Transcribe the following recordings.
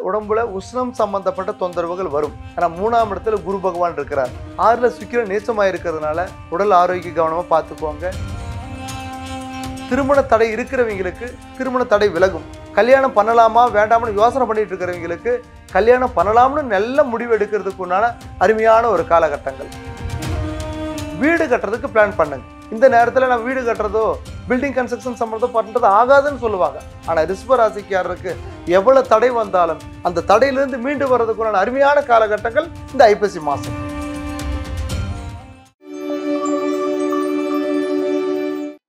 உடம்புல உஷ்ணம் சம்பந்தப்பட்ட தொந்தரவுகள் வரும். ஆனா 3ஆம் இடத்துல குரு பகவான் இருக்கிறார். 6ல சுக்கிரன் நீச்சமா இருக்கிறதுனால உடல் ஆரோக்கிய கவனமா பார்த்துக்கோங்க. திருமண தடை இருக்கிறவங்களுக்கு திருமண தடை விலகும். கல்யாணம் பண்ணலாமா வேண்டாம்னு யோசனை பண்ணிட்டு இருக்கிறவங்களுக்கு கல்யாணம் பண்ணலாம்னு நல்ல முடிவு எடுக்கிறதுக்கு உண்டான அருமையான ஒரு காலகட்டங்கள். வீடு கட்டுறதுக்கு பிளான் பண்ணுங்க. இந்த நேரத்தில் நான் வீடு கட்டுறதோ பில்டிங் கன்ஸ்ட்ரக்ஷன் சம்பந்தம் பண்றது ஆகாதுன்னு சொல்லுவாங்க. ஆனா ரிஷப ராசிக்காரருக்கு எவ்வளவு தடை வந்தாலும் அந்த தடையிலிருந்து மீண்டு வர்றதுக்குண்டான அருமையான காலகட்டங்கள் இந்த ஐப்பசி மாசம்.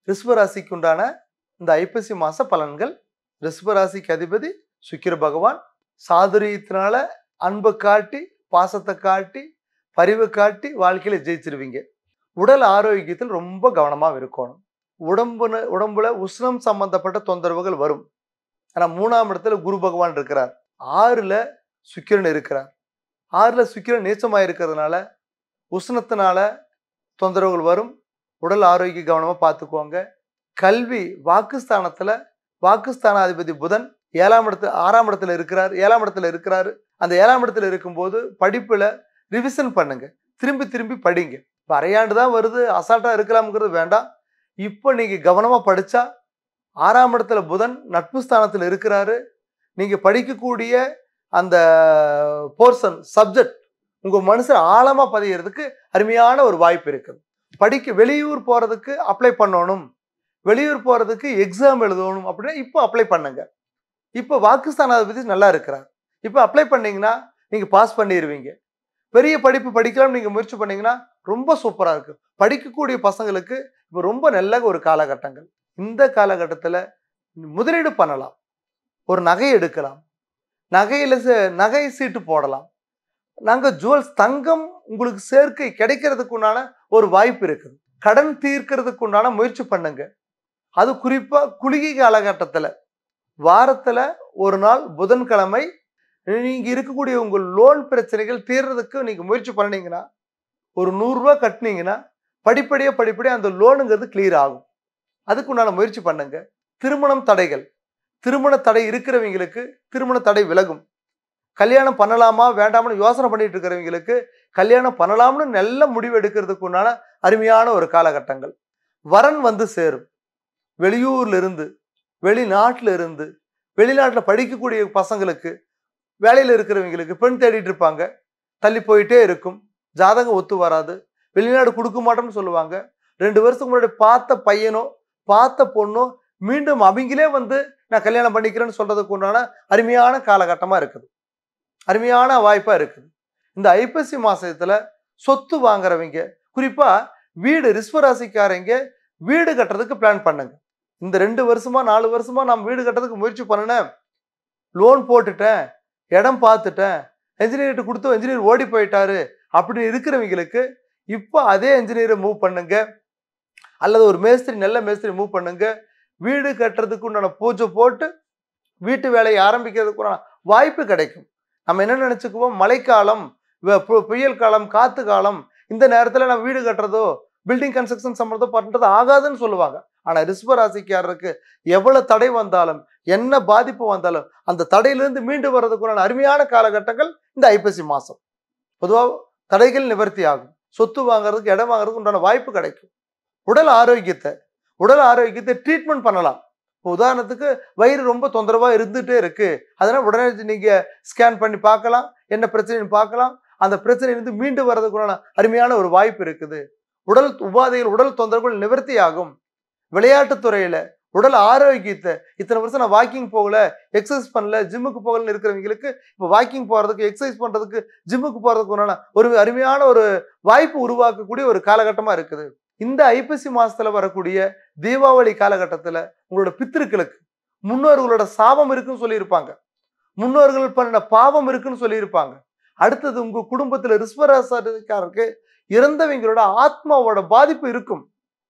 ரிஷப ராசிக்கு உண்டான இந்த ஐப்பசி மாச பலன்கள். ரிஷப ராசிக்கு அதிபதி சுக்கிர பகவான். சாதுரியத்தினால அன்பை காட்டி பாசத்தை காட்டி பரிவை காட்டி வாழ்க்கையில ஜெயிச்சிருவீங்க. உடல் ஆரோக்கியத்தில் ரொம்ப கவனமா இருக்கணும். உடம்புல உஷ்ணம் சம்பந்தப்பட்ட தொந்தரவுகள் வரும். ஆனா 3ஆம் இடத்துல குரு பகவான் இருக்கிறார். 6ல சுக்கிரன் இருக்கிறார். 6ல சுக்கிரன் நீச்சமா இருக்கிறதுனால உஷ்ணத்தினால தொந்தரவுகள் வரும். உடல் ஆரோக்கிய கவனமா பார்த்துக்குவாங்க. கல்வி வாக்குஸ்தானாதிபதி புதன் 6ஆம் இடத்துல இருக்கிறார். 7ஆம் இடத்துல இருக்கிறாரு. அந்த 7ஆம் இடத்துல இருக்கும்போது படிப்புல ரிவிஷன் பண்ணுங்க. திரும்பி படிங்க. இப்போ அரையாண்டு தான் வருது, அசால்ட்டா இருக்கலாம்ங்கிறது வேண்டாம். இப்போ நீங்க கவனமா படிச்சா 6ஆம் இடத்துல புதன் நட்பு ஸ்தானத்தில் இருக்கிறாரு. நீங்க படிக்கக்கூடிய அந்த போர்ஷன் சப்ஜெக்ட் உங்க மனசுல ஆழமா பதியறதுக்கு அருமையான ஒரு வாய்ப்பு இருக்குது. வெளியூர் போறதுக்கு அப்ளை பண்ணணும், வெளியூர் போறதுக்கு எக்ஸாம் எழுதணும் அப்படின்னா இப்போ அப்ளை பண்ணுங்க. இப்போ வாக்குஸ்தானாதிபதி நல்லா இருக்கிறார். இப்போ அப்ளை பண்ணீங்கன்னா நீங்க பாஸ் பண்ணிடுவீங்க. பெரிய படிப்பு படிக்கலாம் நீங்க முயற்சி பண்ணீங்கன்னா ரொம்ப சூப்பரா இருக்கு. படிக்கக்கூடிய பசங்களுக்கு இப்போ ரொம்ப நல்ல ஒரு காலகட்டங்கள். இந்த காலகட்டத்தில் முதலீடு பண்ணலாம். ஒரு நகை எடுக்கலாம். நகை சீட்டு போடலாம். ஜுவல்ஸ் தங்கம் உங்களுக்கு சேர்க்கை கிடைக்கிறதுக்கு உண்டான ஒரு வாய்ப்பு இருக்குது. கடன் தீர்க்கிறதுக்கு உண்டான முயற்சி பண்ணுங்க. அது குறிப்பா குளிகை காலகட்டத்தில் வாரத்துல ஒரு நாள் புதன்கிழமை நீங்க இருக்கக்கூடிய உங்கள் லோன் பிரச்சனைகள் தீர்றதுக்கு நீங்க முயற்சி பண்ணீங்கன்னா ஒரு 100 ரூபாய் கட்டினீங்கன்னா படிப்படியா அந்த லோனுங்கிறது கிளியர் ஆகும். அதுக்கு உண்டான முயற்சி பண்ணுங்க. திருமண தடை இருக்கிறவங்களுக்கு திருமண தடை விலகும். கல்யாணம் பண்ணலாமா வேண்டாம்னு யோசனை பண்ணிட்டு இருக்கிறவங்களுக்கு கல்யாணம் பண்ணலாம்னு நல்ல முடிவு எடுக்கிறதுக்கு உண்டான அருமையான ஒரு காலகட்டங்கள். வரன் வந்து சேரும். வெளியூர்ல இருந்து வெளிநாட்டில் படிக்கக்கூடிய பசங்களுக்கு வேலையில் இருக்கிறவங்களுக்கு பெண் தேடிட்டு இருப்பாங்க. தள்ளி போயிட்டே இருக்கும். ஜாதகம் ஒத்து வராது. வெளிநாடு கொடுக்க மாட்டோம்னு சொல்லுவாங்க. 2 வருஷத்துக்கு முன்னாடி பார்த்த பையனோ பார்த்த பொண்ணோ மீண்டும் அவங்களே வந்து நான் கல்யாணம் பண்ணிக்கிறேன்னு சொல்றதுக்கு உண்டான அருமையான காலகட்டமா இருக்குது. அருமையான வாய்ப்பா இருக்குது. இந்த ஐப்பசி மாசத்துல சொத்து வாங்குறவங்க குறிப்பா ரிஷப ராசிக்காரங்க வீடு கட்டுறதுக்கு பிளான் பண்ணுங்க. இந்த 2 வருஷமா 4 வருஷமா நான் வீடு கட்டுறதுக்கு முயற்சி பண்ணினேன், லோன் போட்டுட்டேன், இடம் பார்த்துட்டேன், என்ஜினியர்கிட்ட கொடுத்து என்ஜினியர் ஓடி போயிட்டாரு அப்படி இருக்கிறவங்களுக்கு இப்போ அதே என்ஜினியரை மூவ் பண்ணுங்க. அல்லது ஒரு நல்ல மேஸ்திரி மூவ் பண்ணுங்க. வீடு கட்டுறதுக்கு உண்டான பூஜை போட்டு வீட்டு வேலையை ஆரம்பிக்கிறதுக்கு வாய்ப்பு கிடைக்கும். நம்ம என்ன நினைச்சுக்குவோம், மழைக்காலம், புயல் காலம், காத்து காலம், இந்த நேரத்துல நான் வீடு கட்டுறதோ பில்டிங் கன்ஸ்ட்ரக்ஷன் சம்பந்தம் பண்றது ஆகாதுன்னு சொல்லுவாங்க. ஆனா ரிஷப ராசிக்காரருக்கு எவ்வளவு தடை வந்தாலும் என்ன பாதிப்பு வந்தாலும் அந்த தடையிலிருந்து மீண்டு வர்றதுக்குள்ள அருமையான காலகட்டங்கள் இந்த ஐப்பசி மாசம். பொதுவாக தடைகள் நிவர்த்தி ஆகும். சொத்து வாங்குறதுக்கு இடம் வாங்குறதுக்கு உண்டான வாய்ப்பு கிடைக்கும். உடல் ஆரோக்கியத்தை ட்ரீட்மெண்ட் பண்ணலாம். உதாரணத்துக்கு வயிறு ரொம்ப தொந்தரவா இருந்துட்டே இருக்கு, அதனால உடனே நீங்க ஸ்கேன் பண்ணி பார்க்கலாம், என்ன பிரச்சனைன்னு பார்க்கலாம். அந்த பிரச்சனையிலிருந்து மீண்டு வர்றதுக்குள்ள அருமையான ஒரு வாய்ப்பு இருக்குது. உடல் உபாதைகள், உடல் தொந்தரவுகள் நிவர்த்தி ஆகும். விளையாட்டு துறையில உடல் ஆரோக்கியத்தை, இத்தனை வருஷம் நான் வாக்கிங் போகல, எக்ஸசைஸ் பண்ணல, ஜிம்முக்கு போகலன்னு இருக்கிறவங்களுக்கு இப்போ வாக்கிங் போறதுக்கு, எக்ஸசைஸ் பண்றதுக்கு, ஜிம்முக்கு போறதுக்கு ஒரு அருமையான ஒரு வாய்ப்பு உருவாக்கக்கூடிய ஒரு காலகட்டமா இருக்குது. இந்த ஐப்பசி மாசத்துல வரக்கூடிய தீபாவளி காலகட்டத்துல உங்களோட பித்திருக்களுக்கு முன்னோர்களோட சாபம் இருக்குன்னு சொல்லியிருப்பாங்க, முன்னோர்கள் பண்ண பாவம் இருக்குன்னு சொல்லியிருப்பாங்க. அடுத்தது உங்க குடும்பத்துல ரிஷப ராசிக்காரருக்கு இறந்தவங்களோட ஆத்மாவோட பாதிப்பு இருக்கும்.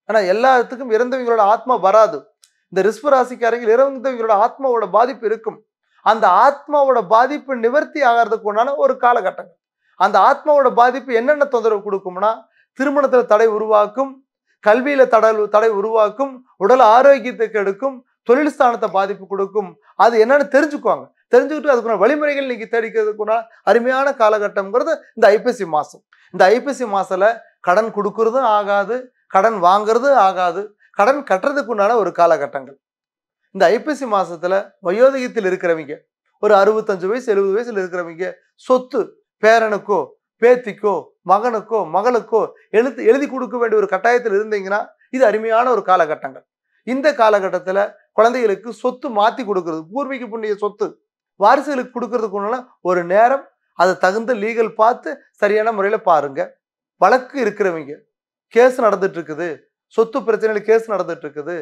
ஆனா எல்லாத்துக்கும் இறந்தவங்களோட ஆத்மா வராது. இந்த ரிஷப ராசிக்காரங்க இறந்தவங்களோட ஆத்மாவோட பாதிப்பு இருக்கும். அந்த ஆத்மாவோட பாதிப்பு நிவர்த்தி ஆகிறதுக்கு உண்டான ஒரு காலகட்டங்கள். அந்த ஆத்மாவோட பாதிப்பு என்னென்ன தொந்தரவு கொடுக்கும்னா, திருமணத்துல தடை உருவாக்கும், கல்வியில தடை உருவாக்கும், உடல் ஆரோக்கியத்துக்கு எடுக்கும், தொழில் ஸ்தானத்தை பாதிப்பு கொடுக்கும். அது என்னன்னு தெரிஞ்சுக்குவாங்க. தெரிஞ்சுக்கிட்டு அதுக்குள்ள வழிமுறைகள் நீங்க தேடிக்கிறதுக்குள்ள அருமையான காலகட்டம்ங்கிறது இந்த ஐப்பசி மாசம். இந்த ஐப்பசி மாசத்துல கடன் கொடுக்கறதும் ஆகாது, கடன் வாங்குறதும் ஆகாது, கடன் கட்டுறதுக்குண்டான ஒரு காலகட்டங்கள். இந்த ஐப்பசி மாசத்துல வயோதிகத்தில் இருக்கிறவங்க, ஒரு 65 வயசு 70 வயசுல இருக்கிறவங்க சொத்து பேரனுக்கோ பேத்திக்கோ மகனுக்கோ மகளுக்கோ எழுதி கொடுக்க வேண்டிய ஒரு கட்டாயத்தில் இருந்தீங்கன்னா இது அருமையான ஒரு காலகட்டங்கள். இந்த காலகட்டத்துல குழந்தைகளுக்கு சொத்து மாத்தி கொடுக்கறது, பூர்வீக புண்ணிய சொத்து வாரிசுகளுக்கு கொடுக்கறதுக்கு ஒரு நேரம், அதை தகுந்த லீகல் பார்த்து சரியான முறையில பாருங்க. வழக்கு இருக்கிறவங்க, கேஸ் நடந்துட்டு இருக்குது, சொத்து பிரச்சனையில கேஸ் நடந்துட்டு இருக்குது,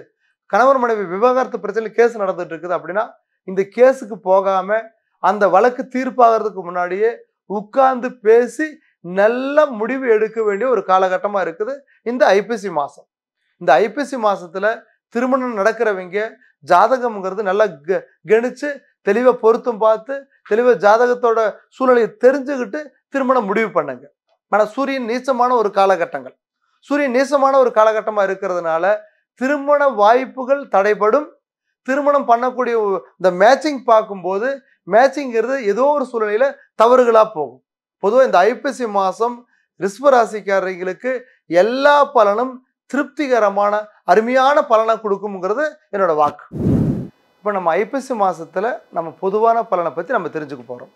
கணவன் மனைவி விவாகரத்து பிரச்சனையில கேஸ் நடந்துட்டு இருக்குது அப்படின்னா இந்த கேஸுக்கு போகாம அந்த வழக்கு தீர்ப்பாகிறதுக்கு முன்னாடியே உட்கார்ந்து பேசி நல்ல முடிவு எடுக்க வேண்டிய ஒரு காலகட்டமா இருக்குது இந்த ஐப்பசி மாசம். இந்த ஐப்பசி மாசத்துல திருமணம் நடக்கிறவங்க ஜாதகம்ங்கிறது நல்லா கணிச்சு தெளிவா பொருத்தம் பார்த்து தெளிவா ஜாதகத்தோட சூழ்நிலையை தெரிஞ்சுக்கிட்டு திருமணம் முடிவு பண்ணுங்க. ஆனா சூரியன் நீச்சமான ஒரு காலகட்டங்கள், சூரியன் நீச்சமான ஒரு காலகட்டமா இருக்கிறதுனால திருமண வாய்ப்புகள் தடைபடும். திருமணம் பண்ணக்கூடிய இந்த மேட்சிங் பார்க்கும்போது மேட்சிங்கிறது ஏதோ ஒரு சூழ்நிலையில தவறுகளா போகும். பொதுவாக இந்த ஐப்பசி மாசம் ரிஷப ராசிக்காரர்களுக்கு எல்லா பலனும் திருப்திகரமான அருமையான பலனை கொடுக்கும்ங்கிறது என்னோட வாக்கு. இப்போ நம்ம ஐப்பசி மாசத்துல நம்ம பொதுவான பலனை பற்றி நம்ம தெரிஞ்சுக்க போறோம்.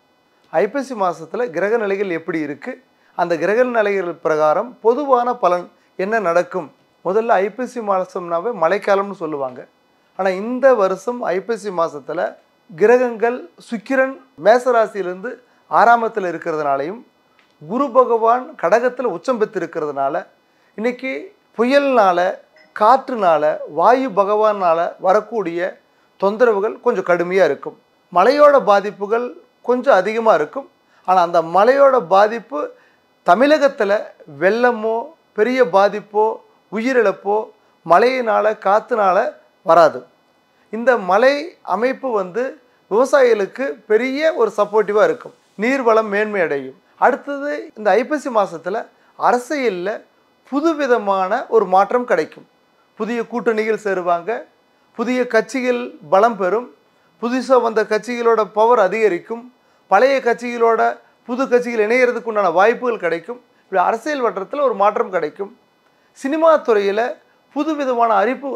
ஐப்பசி மாசத்துல கிரக நிலைகள் எப்படி இருக்கு, அந்த கிரக நிலைகள் பிரகாரம் பொதுவான பலன் என்ன நடக்கும். முதல்ல ஐப்பசி மாசம்னாவே மழைக்காலம்னு சொல்லுவாங்க. ஆனால் இந்த வருஷம் ஐப்பசி மாசத்துல கிரகங்கள் சுக்கிரன் மேசராசியிலிருந்து 6ஆம் இருக்கிறதுனாலையும் குரு பகவான் கடகத்தில் உச்சம் பெற்று இருக்கிறதுனால இன்னைக்கு புயல்னால காற்றுனால வாயு பகவானால வரக்கூடிய தொந்தரவுகள் கொஞ்சம் கடுமையாக இருக்கும். மழையோட பாதிப்புகள் கொஞ்சம் அதிகமாக இருக்கும். ஆனால் அந்த மழையோட பாதிப்பு தமிழகத்தில் வெள்ளமோ பெரிய பாதிப்போ உயிரிழப்போ மழையினால காற்றுனால வராது. இந்த மழை அமைப்பு விவசாயிகளுக்கு பெரிய ஒரு சப்போர்ட்டிவாக இருக்கும். நீர்வளம் மேன்மை அடையும். அடுத்தது இந்த ஐப்பசி மாதத்தில் அரசியலில் புதுவிதமான ஒரு மாற்றம் கிடைக்கும். புதிய கூட்டணிகள் சேருவாங்க, புதிய கட்சிகள் பலம் பெறும், புதுசாக வந்த கட்சிகளோட பவர் அதிகரிக்கும், பழைய கட்சிகளோட புது கட்சிகள் இணையறதுக்கு உண்டான வாய்ப்புகள் கிடைக்கும். இப்படி அரசியல் வட்டத்தில் ஒரு மாற்றம் கிடைக்கும். சினிமா துறையில் புதுவிதமான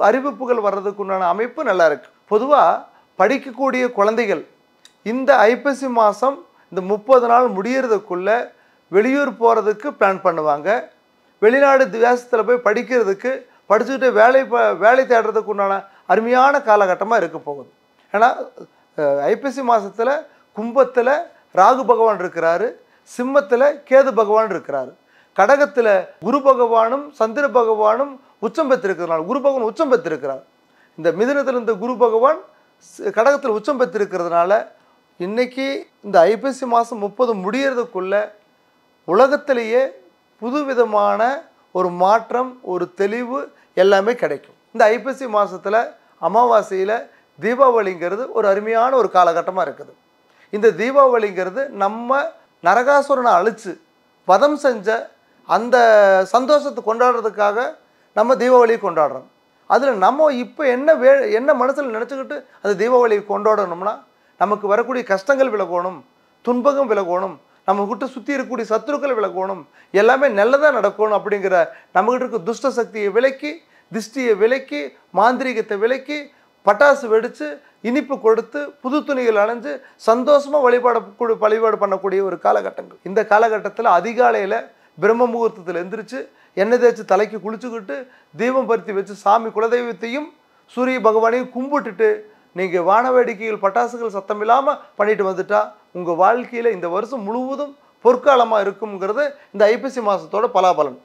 அறிவிப்புகள் வர்றதுக்கு உண்டான அமைப்பு நல்லா இருக்கு. பொதுவாக படிக்கக்கூடிய குழந்தைகள் இந்த ஐப்பசி மாதம் இந்த 30 நாள் முடியறதுக்குள்ள வெளியூர் போகிறதுக்கு பிளான் பண்ணுவாங்க. வெளிநாடு தேசத்தில் போய் படிக்கிறதுக்கு படிச்சுக்கிட்டு வேலை தேடுறதுக்கு உண்டான அருமையான காலகட்டமாக இருக்க போகுது. ஏன்னா ஐப்பசி மாதத்தில் கும்பத்தில் ராகு பகவான் இருக்கிறாரு, சிம்மத்தில் கேது பகவான் இருக்கிறாரு, கடகத்தில் குரு பகவானும் சந்திர பகவானும் உச்சம் பெற்றிருக்கிறதுனால குரு பகவான் உச்சம் பெற்றிருக்கிறார். இந்த மிதுனத்தில் இருந்த குரு பகவான் கடகத்தில் உச்சம் பெற்றிருக்கிறதுனால இன்னைக்கு இந்த ஐப்பசி மாதம் 30 முடியறதுக்குள்ள உலகத்திலேயே புதுவிதமான ஒரு மாற்றம், ஒரு தெளிவு எல்லாமே கிடைக்கும். இந்த ஐப்பசி மாதத்தில் அமாவாசையில் தீபாவளிங்கிறது ஒரு அருமையான ஒரு காலகட்டமாக இருக்குது. இந்த தீபாவளிங்கிறது நம்ம நரகாசுரனை அழித்து வதம் செஞ்ச அந்த சந்தோஷத்தை கொண்டாடுறதுக்காக நம்ம தீபாவளியை கொண்டாடுறோம். அதில் நம்ம இப்போ என்ன மனசில் நினச்சிக்கிட்டு அந்த தீபாவளியை கொண்டாடணும்னா நமக்கு வரக்கூடிய கஷ்டங்கள் விலகணும், துன்பகம் விலகணும், நம்மக்கிட்ட சுற்றி இருக்கக்கூடிய சத்துருக்கள் விலகணும், எல்லாமே நல்லதாக நடக்கணும். அப்படிங்கிற நம்மகிட்ட இருக்க துஷ்ட சக்தியை விலக்கி, திஷ்டியை விலக்கி, மாந்திரிகத்தை விலக்கி, பட்டாசு வெடித்து இனிப்பு கொடுத்து புது துணிகள் அணைஞ்சு சந்தோஷமாக வழிபாடு பண்ணக்கூடிய ஒரு காலகட்டங்கள். இந்த காலகட்டத்தில் அதிகாலையில் பிரம்ம முகூர்த்தத்தில் எந்திரிச்சு எண்ணெய் தேய்ச்சி தலைக்கு குளிச்சுக்கிட்டு தீபம் பருத்தி வச்சு சாமி குலதெய்வத்தையும் சூரிய பகவானையும் கும்பிட்டுட்டு நீங்கள் வான வேடிக்கைகள் பட்டாசுகள் சத்தம் இல்லாமல் பண்ணிட்டு வந்துட்டா உங்கள் வாழ்க்கையில் இந்த வருஷம் முழுவதும் பொற்காலமாக இருக்குங்கிறது இந்த ஐப்பசி மாதத்தோட பலாபலன்.